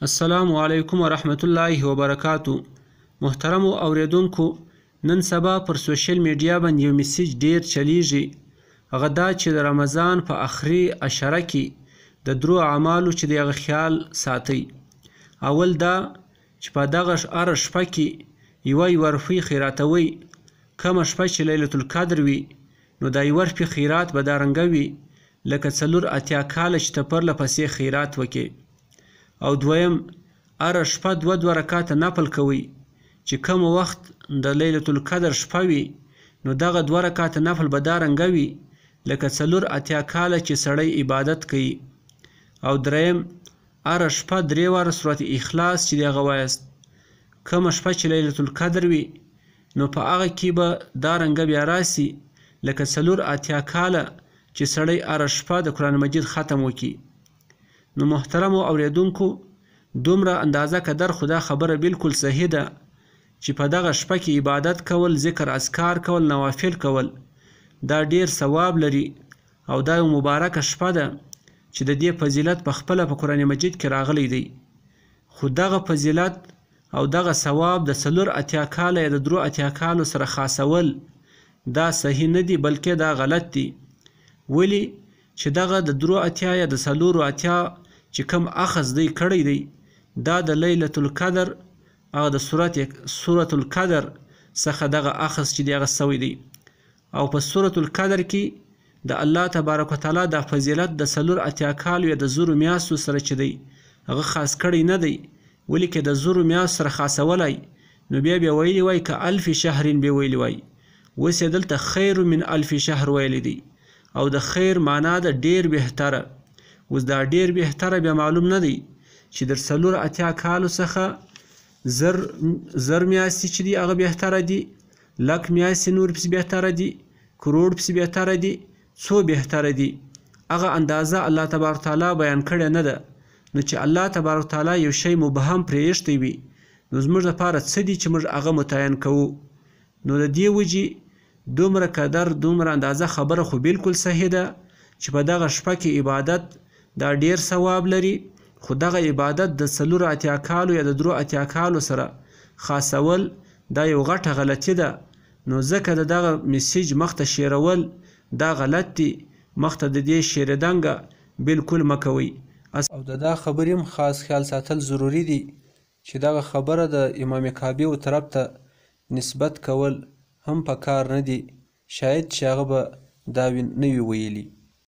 السلام علیکم ورحمت الله وبرکاتو. محترمو اوریدونکو، نن سبا پر سوشل میډیا باندې یو میسیج ډیر چلیږي، هغه دا چې د رمضان په آخري عشره کې د درو اعمالو چې د هغه خیال ساتئ. اول دا چې په دغه هره شپه کې یوه روپۍ خیراتوئ. کومه شپه چې لیلة القدر وي نو دا یوه روپۍ خیرات به دارنګه وي لکه 4 کاله چې ته پرله پسې خیرات وکې. او دویم، هره شپه 2 رکعاته نفل کوئ چې کوم وخت د لیلة القدر شپه وي نو دغه 2 رکعاته نفل به دارنګه وي لکه 4 کاله چې سړی عبادت کوي. او دریم، هره شپه 3 واره سورت اخلاص چې د هغه وایاست. کومه شپه چې لیلة القدر وي نو په هغه کې به دارنګه بیا راسي لکه 4 کاله چې سړی هره شپه د قرآن مجید ختم وکړي. نو محترمو اوریدونکو، دومره اندازه قدر خو دا خبره بالکل صحیح ده چې په دغه شپه کې عبادت کول، ذکر اذکار کول، نوافل کول دا ډیر ثواب لري او دا یو مبارکه شپه ده چې د دې فضیلت په خپله په قرآن مجید کې راغلی دی. خو دغه فضیلت او دغه ثواب د 4 کاله یا د 3 کالو سره خاصول دا صحیح نه دی، بلکې دا غلط دی. ولی چې دغه د 3 یا د 4 چې کوم اخذ دی کړی دی دا د لیلة القدر او د سورة القدر څخه دغه اخذ چې دی هغه سوی دی. او په سورة القدر کې د الله تبارک وتعالی دا فضیلت د 4 کالو یا د 0 میاشتو سره چې دی هغه خاص کړی نه دی، ولې که د 0 میاشت سره خاصولی نو بیا ویلی وای که 1000 شهر بیا ویلی وای. اوس یې دلته خیر من 1000 شهر ویلی دی او د خیر معنا ده ډیر بهتره. اوس دا ډیر بهتره بیا معلوم نه دی چې د 4 کالو څخه 1000 میاشتې چې دي هغه بهتره دي، 100 میاشتې نور پسې بهتره دي، کروڑ پسې بهتره دي، څو بهتره دي. هغه اندازه الله تبارک تعالی بیان کړې نه ده. نو چې الله تبارک تعالی یو شی مبهم پرېښتی وي نو زموږ لپاره څه دي چې موږ هغه متعین کوو. نو د دې وجې دومره قدر، دومره اندازه خبره خو بالکل صحیح ده چې په دغه شپه کې عبادت دا ډیر ثواب لري. خو دغه عبادت د 4 کالو یا د 3 کالو سره خاصول دا یو غټه غلطي ده. نو ځکه د دغه میسیج مخته شیرول دا غلط دی، مخته د دې شیردنګه بالکل مکوئ. او د دا خبرې هم خاص خیال ساتل ضروري دي چې دغه خبره د امام کعبي طرف ته نسبت کول هم په کار نه دي، شاید چې هغه به دا نه وي ویلي.